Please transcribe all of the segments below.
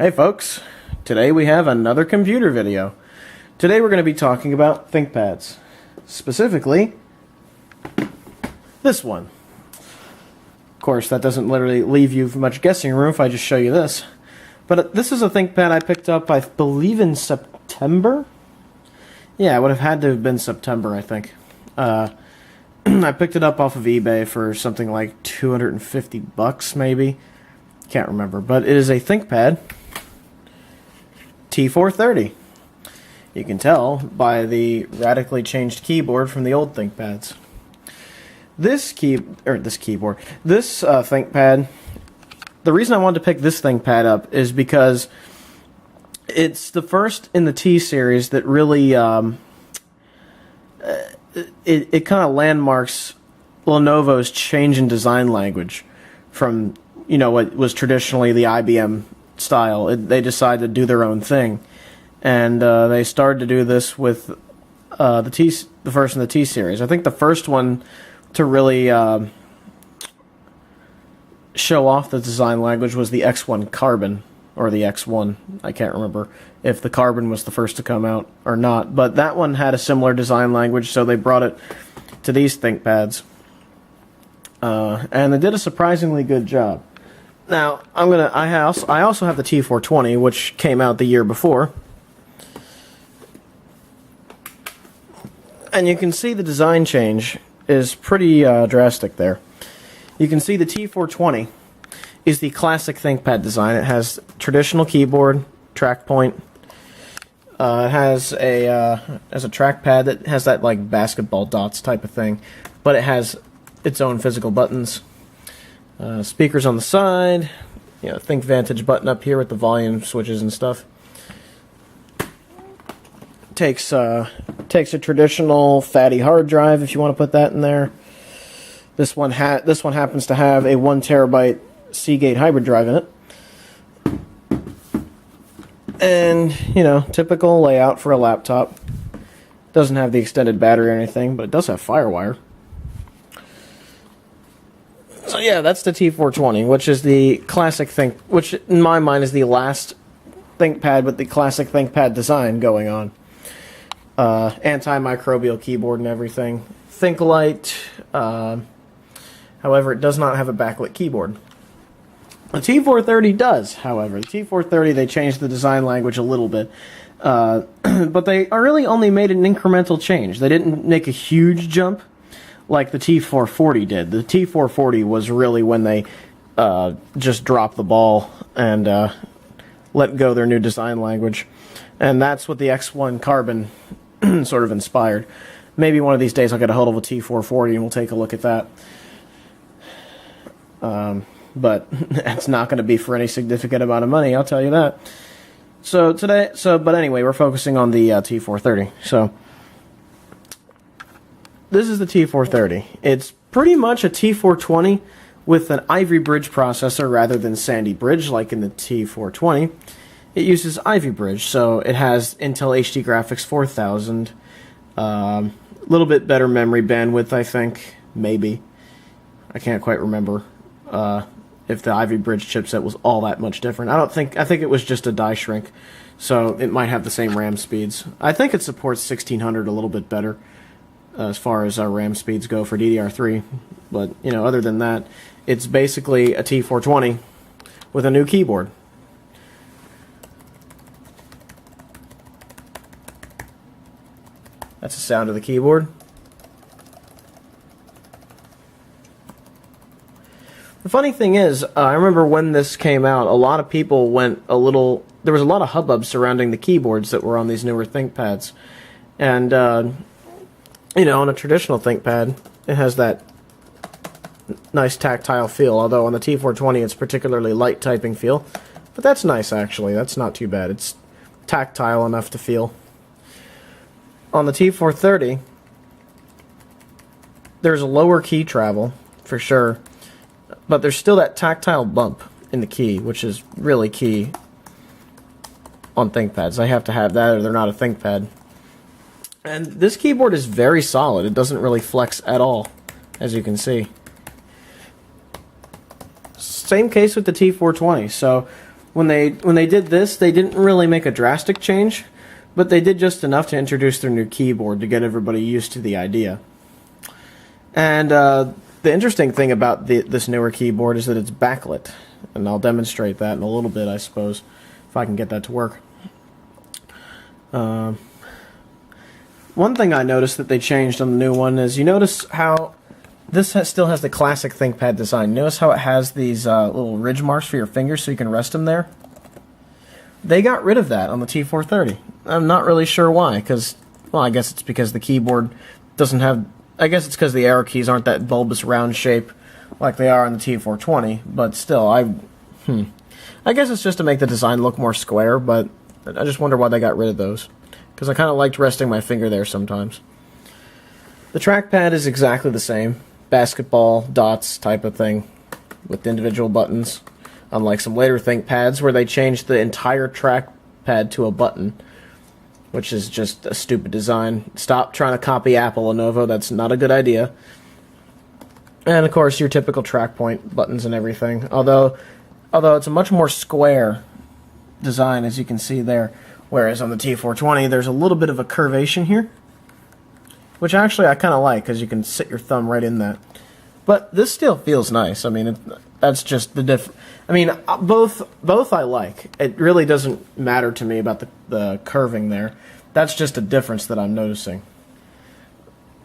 Hey folks, today we have another computer video. Today we're going to be talking about ThinkPads. Specifically, this one. Of course, that doesn't literally leave you much guessing room if I just show you this. But this is a ThinkPad I picked up, I believe, in September? Yeah, it would have had to have been September, I think. I picked it up off of eBay for something like 250 bucks, maybe. Can't remember, but it is a ThinkPad T430. You can tell by the radically changed keyboard from the old ThinkPads. This ThinkPad, the reason I wanted to pick this ThinkPad up is because it's the first in the T series that really it kind of landmarks Lenovo's change in design language from, you know, what was traditionally the IBM style. They decided to do their own thing, and they started to do this with the first in the T series. I think the first one to really show off the design language was the X1 Carbon, or the X1. I can't remember if the Carbon was the first to come out or not, but that one had a similar design language, so they brought it to these ThinkPads, and they did a surprisingly good job. Now, I also have the T420, which came out the year before. And you can see the design change is pretty drastic there. You can see the T420 is the classic ThinkPad design. It has traditional keyboard, track point. It has a trackpad that has that like basketball dots type of thing, but it has its own physical buttons. Speakers on the side, you know, ThinkVantage button up here with the volume switches and stuff. Takes a traditional fatty hard drive if you want to put that in there. This one happens to have a 1 terabyte Seagate hybrid drive in it, and you know, typical layout for a laptop. Doesn't have the extended battery or anything, but it does have FireWire. So yeah, that's the T420, which is the classic which in my mind is the last ThinkPad with the classic ThinkPad design going on. Antimicrobial keyboard and everything. ThinkLight. However, it does not have a backlit keyboard. The T430 does, however. The T430, they changed the design language a little bit. But they really only made an incremental change. They didn't make a huge jump like the T440 did. The T440 was really when they just dropped the ball and let go their new design language. And that's what the X1 Carbon sort of inspired. Maybe one of these days I'll get a hold of a T440 and we'll take a look at that. But it's not going to be for any significant amount of money, I'll tell you that. But anyway, we're focusing on the T430. So this is the T430. It's pretty much a T420 with an Ivy Bridge processor rather than Sandy Bridge like in the T420. It uses Ivy Bridge, so it has Intel HD Graphics 4000, a little bit better memory bandwidth, I think, maybe. I can't quite remember if the Ivy Bridge chipset was all that much different. I think it was just a die shrink, so it might have the same RAM speeds. I think it supports 1600 a little bit better as far as our RAM speeds go for DDR3, but you know, other than that, it's basically a T420 with a new keyboard. That's the sound of the keyboard. The funny thing is, I remember when this came out, a lot of people went there was a lot of hubbub surrounding the keyboards that were on these newer ThinkPads. And, you know, on a traditional ThinkPad, it has that nice tactile feel, although on the T420 it's particularly light typing feel. But that's nice, actually. That's not too bad. It's tactile enough to feel. On the T430, there's a lower key travel, for sure, but there's still that tactile bump in the key, which is really key on ThinkPads. They have to have that or they're not a ThinkPad. And this keyboard is very solid. It doesn't really flex at all, as you can see. Same case with the T420. So when they did this, they didn't really make a drastic change, but they did just enough to introduce their new keyboard to get everybody used to the idea. And the interesting thing about this newer keyboard is that it's backlit, and I'll demonstrate that in a little bit, I suppose, if I can get that to work. One thing I noticed that they changed on the new one is, you notice how this still has the classic ThinkPad design. Notice how it has these little ridge marks for your fingers so you can rest them there? They got rid of that on the T430. I'm not really sure why, because, well, I guess it's because the keyboard doesn't have... I guess it's because the arrow keys aren't that bulbous round shape like they are on the T420, but still, I guess it's just to make the design look more square, but I just wonder why they got rid of those, because I kind of liked resting my finger there sometimes. The trackpad is exactly the same. Basketball, dots type of thing with individual buttons, unlike some later ThinkPads where they changed the entire trackpad to a button, which is just a stupid design. Stop trying to copy Apple, Lenovo. That's not a good idea. And of course your typical track point buttons and everything, although it's a much more square design, as you can see there, whereas on the T420 there's a little bit of a curvation here, which actually I kind of like, because you can sit your thumb right in that. But this still feels nice. I mean, that's just the I mean, both I like. It really doesn't matter to me about the curving there. That's just a difference that I'm noticing.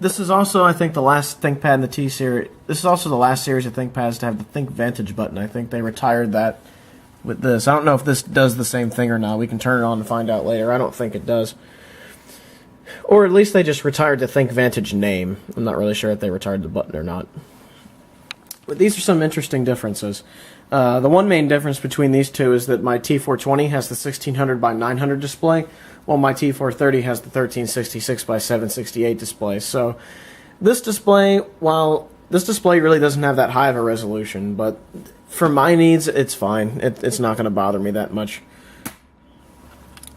This is also, I think, the last ThinkPad in the T series. This is also the last series of ThinkPads to have the Think Vantage button. I think they retired that with this. I don't know if this does the same thing or not. We can turn it on and find out later. I don't think it does. Or at least they just retired the Think Vantage name. I'm not really sure if they retired the button or not. But these are some interesting differences. The one main difference between these two is that my T420 has the 1600 by 900 display, while my T430 has the 1366 by 768 display. So this display, while this display really doesn't have that high of a resolution, but for my needs, it's fine. It's not going to bother me that much.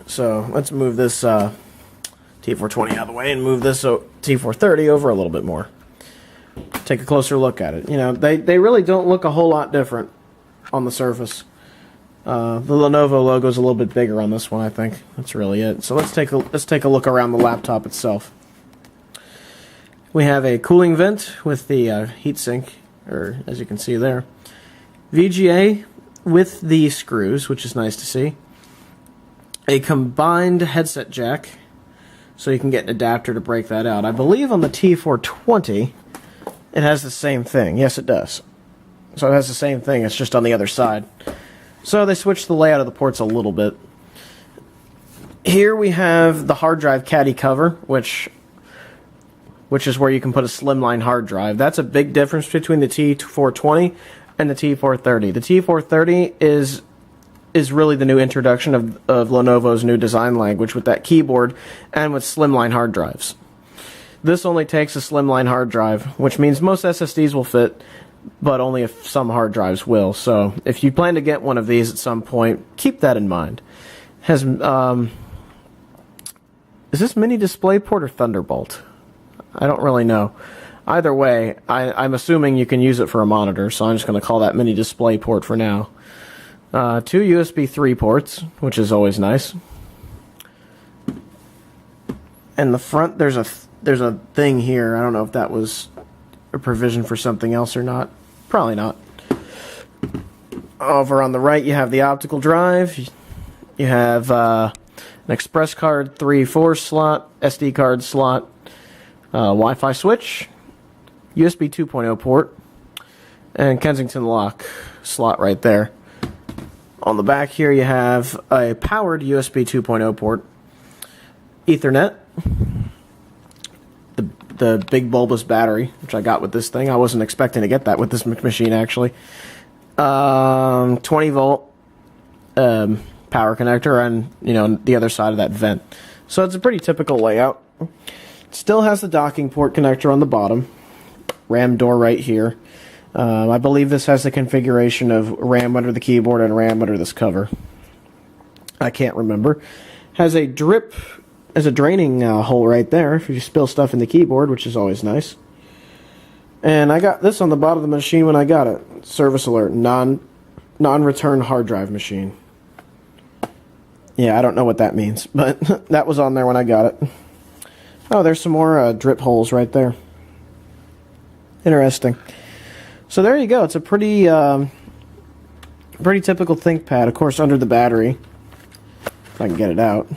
So let's move this T420 out of the way and move this T430 over a little bit more. Take a closer look at it. You know, they really don't look a whole lot different on the surface. The Lenovo logo is a little bit bigger on this one, I think. That's really it. So let's take a look around the laptop itself. We have a cooling vent with the heatsink, or as you can see there. VGA with the screws, which is nice to see. A combined headset jack, so you can get an adapter to break that out. I believe on the T420 it has the same thing. Yes, it does. So it has the same thing, it's just on the other side. So they switched the layout of the ports a little bit. Here we have the hard drive caddy cover, which is where you can put a slimline hard drive. That's a big difference between the T420 and the T430. The T430 is really the new introduction of Lenovo's new design language with that keyboard and with slimline hard drives. This only takes a slimline hard drive, which means most SSDs will fit, but only if some hard drives will. So if you plan to get one of these at some point, keep that in mind. Is this mini DisplayPort or Thunderbolt? I don't really know. Either way, I'm assuming you can use it for a monitor, so I'm just going to call that mini DisplayPort for now. 2 USB 3 ports, which is always nice. And the front, there's a thing here. I don't know if that was a provision for something else or not. Probably not. Over on the right, you have the optical drive. You have an express card 3.4 slot, SD card slot, Wi-Fi switch, USB 2.0 port, and Kensington lock slot right there. On the back here, you have a powered USB 2.0 port, Ethernet, the big bulbous battery, which I got with this thing. I wasn't expecting to get that with this machine, actually. 20 volt power connector, and the other side of that vent. So it's a pretty typical layout. It still has the docking port connector on the bottom. RAM door right here. I believe this has the configuration of RAM under the keyboard and RAM under this cover. I can't remember. Has a draining hole right there if you spill stuff in the keyboard, which is always nice. And I got this on the bottom of the machine when I got it. Service alert, non-return hard drive machine. Yeah, I don't know what that means, but that was on there when I got it. Oh, there's some more drip holes right there. Interesting. So there you go. It's a pretty typical ThinkPad. Of course, under the battery, if I can get it out,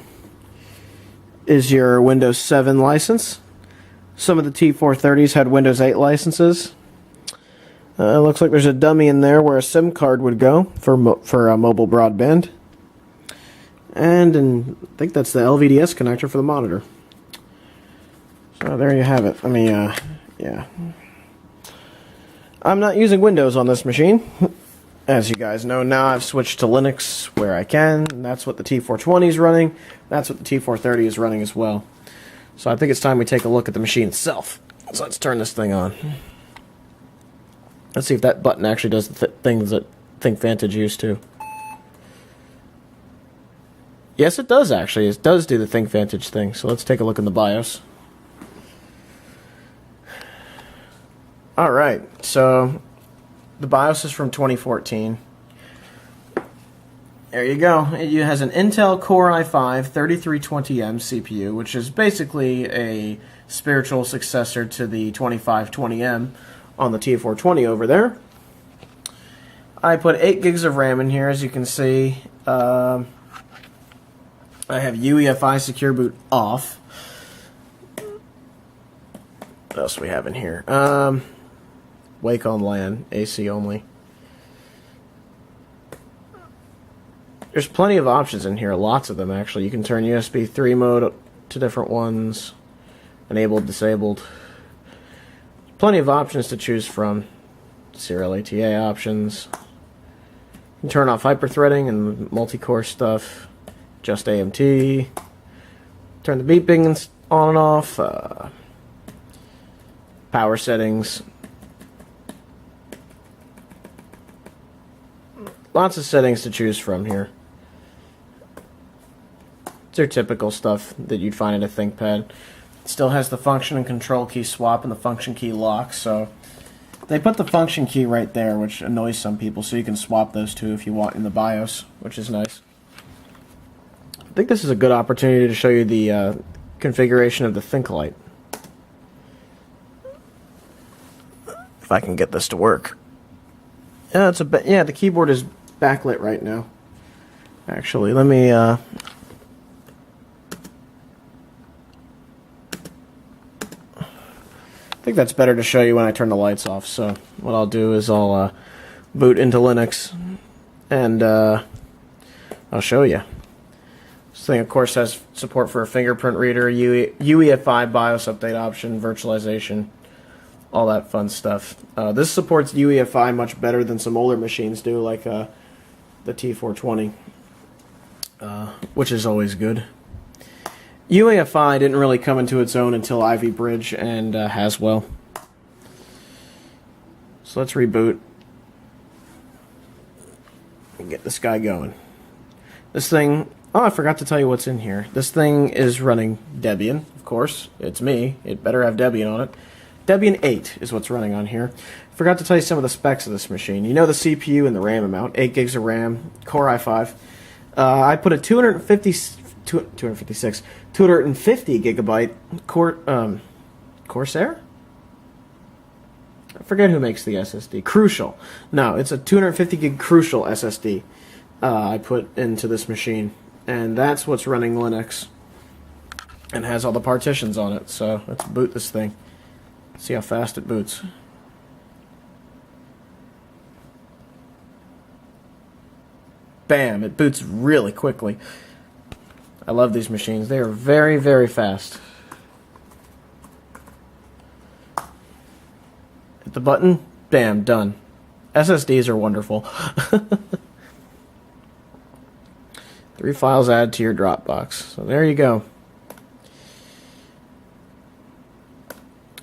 is your Windows 7 license. Some of the T430s had Windows 8 licenses. It looks like there's a dummy in there where a SIM card would go for mobile broadband. And I think that's the LVDS connector for the monitor. So there you have it. Yeah. I'm not using Windows on this machine. As you guys know now, I've switched to Linux where I can. And that's what the T420 is running. That's what the T430 is running as well. So I think it's time we take a look at the machine itself. So let's turn this thing on. Let's see if that button actually does the things that ThinkVantage used to. Yes, it does actually. It does do the ThinkVantage thing. So let's take a look in the BIOS. Alright, so the BIOS is from 2014. There you go. It has an Intel Core i5 3320M CPU, which is basically a spiritual successor to the 2520M on the T420 over there. I put 8 gigs of RAM in here, as you can see. I have UEFI Secure Boot off. What else do we have in here? Wake on LAN, AC only. There's plenty of options in here, lots of them actually. You can turn USB 3 mode to different ones, enabled, disabled. Plenty of options to choose from. Serial ATA options. You can turn off hyperthreading and multi-core stuff. Just AMT. Turn the beeping on and off. Power settings. Lots of settings to choose from here. It's your typical stuff that you'd find in a ThinkPad. It still has the function and control key swap and the function key lock, so they put the function key right there, which annoys some people, so you can swap those two if you want in the BIOS, which is nice. I think this is a good opportunity to show you the configuration of the ThinkLite. If I can get this to work. Yeah, the keyboard is backlit right now. Actually, let me I think that's better to show you when I turn the lights off. So what I'll do is I'll boot into Linux and I'll show you. This thing, of course, has support for a fingerprint reader, UEFI BIOS update option, virtualization, all that fun stuff. This supports UEFI much better than some older machines do, like the T420, which is always good. UEFI didn't really come into its own until Ivy Bridge and Haswell. So let's reboot and get this guy going. This thing, oh, I forgot to tell you what's in here. This thing is running Debian, of course. It's me. It better have Debian on it. Debian 8 is what's running on here. Forgot to tell you some of the specs of this machine. You know the CPU and the RAM amount. 8 gigs of RAM, Core i5. I put a 250 gigabyte Corsair? I forget who makes the SSD. Crucial. No, it's a 250 gig Crucial SSD I put into this machine. And that's what's running Linux. And has all the partitions on it. So let's boot this thing. See how fast it boots. Bam! It boots really quickly. I love these machines. They are very, very fast. Hit the button. Bam! Done. SSDs are wonderful. 3 files added to your Dropbox. So there you go.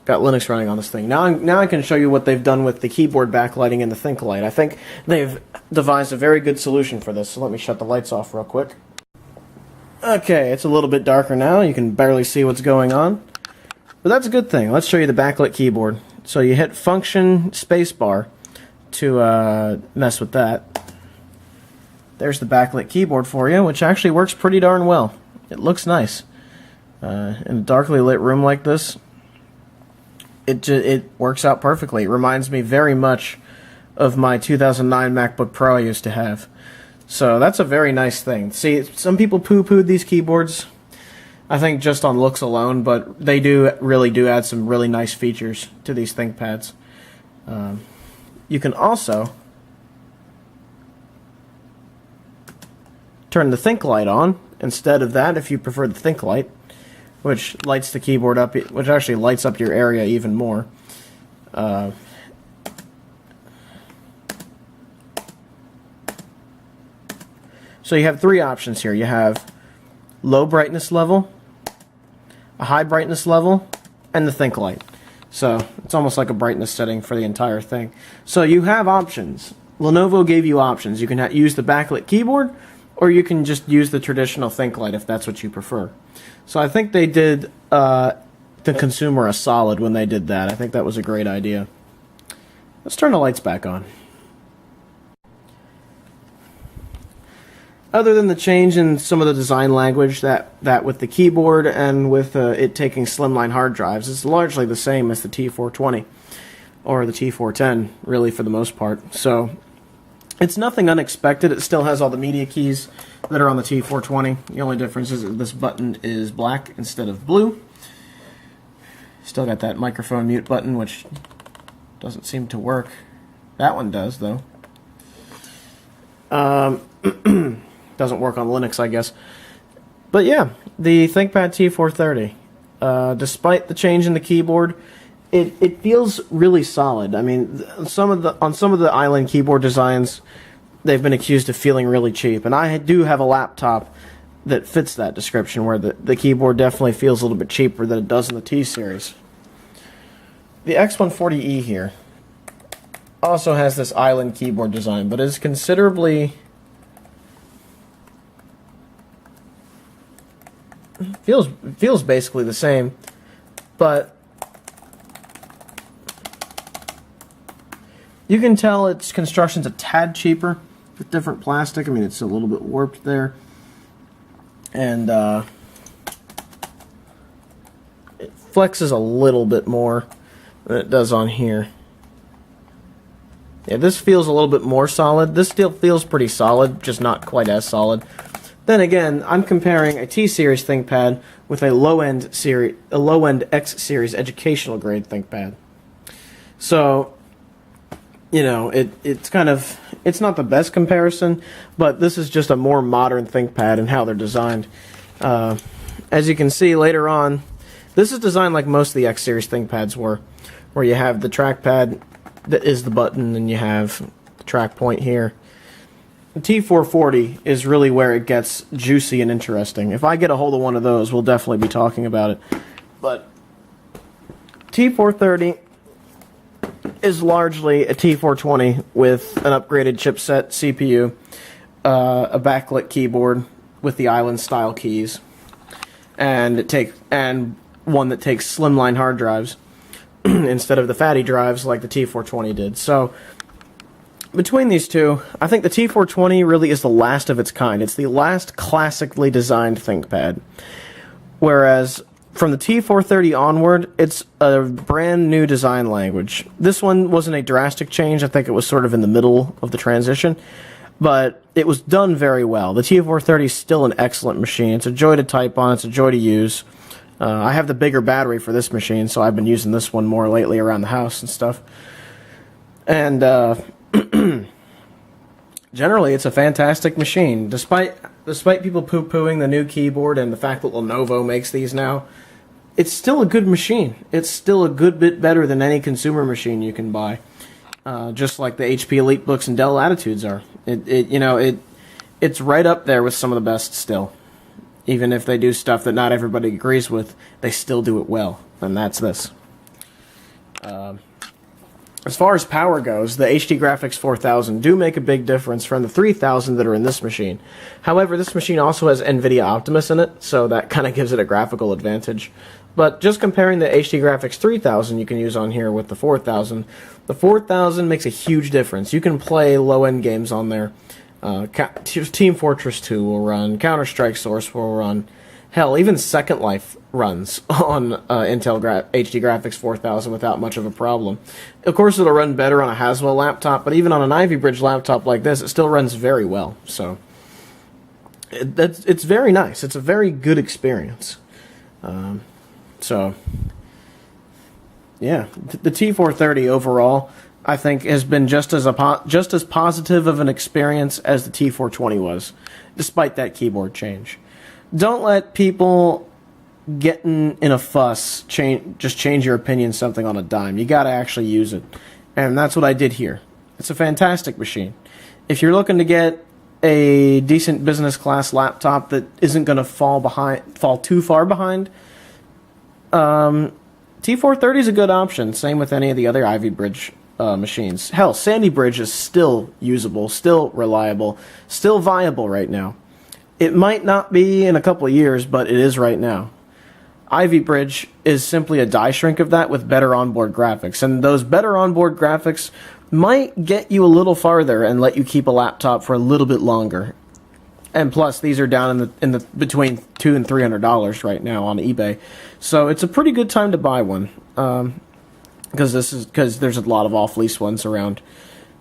Got Linux running on this thing. Now I can show you what they've done with the keyboard backlighting and the ThinkLite. I think they've devised a very good solution for this. So let me shut the lights off real quick. Okay, it's a little bit darker now. You can barely see what's going on. But that's a good thing. Let's show you the backlit keyboard. So you hit Function spacebar to mess with that. there's the backlit keyboard for you, which actually works pretty darn well. It looks nice. In a darkly lit room like this, it works out perfectly. It reminds me very much of my 2009 MacBook Pro I used to have. So that's a very nice thing. See, some people poo-pooed these keyboards, I think just on looks alone, but they really do add some really nice features to these ThinkPads. You can also turn the Think light on instead of that if you prefer the Think light, which lights the keyboard up, which actually lights up your area even more. So you have three options here. You have low brightness level, a high brightness level, and the Think light. So it's almost like a brightness setting for the entire thing. So you have options. Lenovo gave you options. You can use the backlit keyboard, or you can just use the traditional Think light if that's what you prefer. So I think they did the consumer a solid when they did that. I think that was a great idea. Let's turn the lights back on. Other than the change in some of the design language, that with the keyboard and with it taking slimline hard drives, it's largely the same as the T420 or the T410, really, for the most part. So it's nothing unexpected. It still has all the media keys that are on the T420. The only difference is that this button is black instead of blue. Still got that microphone mute button, which doesn't seem to work. That one does, though. Doesn't work on Linux, I guess. But yeah, the ThinkPad T430. Despite the change in the keyboard, it feels really solid. I mean, on some of the Island keyboard designs, they've been accused of feeling really cheap, and I do have a laptop that fits that description, where the keyboard definitely feels a little bit cheaper than it does in the T series. The X140E here also has this Island keyboard design, but is considerably feels basically the same, but you can tell its construction's a tad cheaper with different plastic. I mean, it's a little bit warped there, and it flexes a little bit more than it does on here. Yeah, this feels a little bit more solid. This still feels pretty solid, just not quite as solid. Then again, I'm comparing a T-Series ThinkPad with a low-end X-Series educational grade ThinkPad. So, you know, it's not the best comparison, but this is just a more modern ThinkPad and how they're designed. As you can see later on, this is designed like most of the X-Series ThinkPads were, where you have the trackpad that is the button, and you have the track point here. The T440 is really where it gets juicy and interesting. If I get a hold of one of those, we'll definitely be talking about it. But T430 is largely a T420 with an upgraded chipset CPU, a backlit keyboard with the Island style keys, and one that takes slimline hard drives instead of the fatty drives like the T420 did. So between these two, I think the T420 really is the last of its kind. It's the last classically designed ThinkPad. Whereas from the T430 onward, it's a brand new design language. This one wasn't a drastic change. I think it was sort of in the middle of the transition. But it was done very well. The T430 is still an excellent machine. It's a joy to type on. It's a joy to use. I have the bigger battery for this machine, so I've been using this one more lately around the house and stuff. And generally, it's a fantastic machine. Despite people poo-pooing the new keyboard and the fact that Lenovo makes these now, it's still a good machine. It's still a good bit better than any consumer machine you can buy. Just like the HP EliteBooks and Dell Latitudes are. It's right up there with some of the best still. Even if they do stuff that not everybody agrees with, they still do it well. And that's this. As far as power goes, the HD Graphics 4000 do make a big difference from the 3000 that are in this machine. However, this machine also has NVIDIA Optimus in it, so that kind of gives it a graphical advantage. But just comparing the HD Graphics 3000 you can use on here with the 4000, the 4000 makes a huge difference. You can play low-end games on there Team Fortress 2 will run, Counter-Strike Source will run, hell, even Second Life runs on Intel HD Graphics 4000 without much of a problem. Of course, it'll run better on a Haswell laptop, but even on an Ivy Bridge laptop like this, it still runs very well. So it's very nice. It's a very good experience. So yeah, the T430 overall, I think, has been just as positive of an experience as the T420 was, despite that keyboard change. Don't let people get in a fuss, just change your opinion something on a dime. You got to actually use it, and that's what I did here. It's a fantastic machine. If you're looking to get a decent business class laptop that isn't going to fall too far behind, T430 is a good option. Same with any of the other Ivy Bridge machines. Hell, Sandy Bridge is still usable, still reliable, still viable right now. It might not be in a couple of years, but it is right now. Ivy Bridge is simply a die shrink of that with better onboard graphics, and those better onboard graphics might get you a little farther and let you keep a laptop for a little bit longer. And plus, these are down in the between $200 and $300 right now on eBay, so it's a pretty good time to buy one. Because there's a lot of off-lease ones around.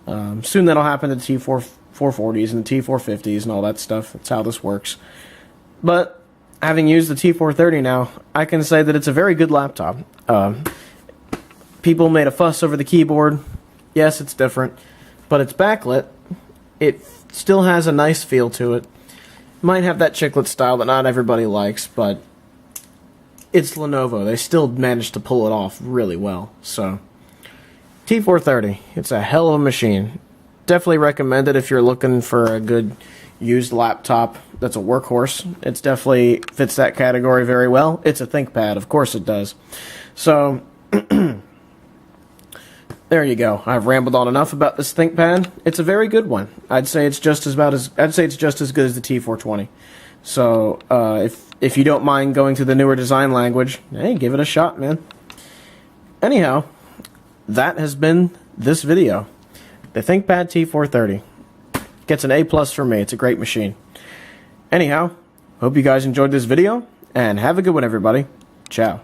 Soon that'll happen to the T440s and the T450s and all that stuff. That's how this works. But having used the T430 now, I can say that it's a very good laptop. People made a fuss over the keyboard. Yes, it's different, but it's backlit. It still has a nice feel to it. Might have that chiclet style that not everybody likes, but it's Lenovo. They still managed to pull it off really well. So, T430, it's a hell of a machine. Definitely recommend it if you're looking for a good used laptop that's a workhorse. It definitely fits that category very well. It's a ThinkPad, of course it does. So, there you go. I've rambled on enough about this ThinkPad. It's a very good one. I'd say it's just as good as the T420. So, if you don't mind going to the newer design language, hey, give it a shot, man. Anyhow, that has been this video. The ThinkPad T430 gets an A+ from me. It's a great machine. Anyhow, hope you guys enjoyed this video, and have a good one, everybody. Ciao.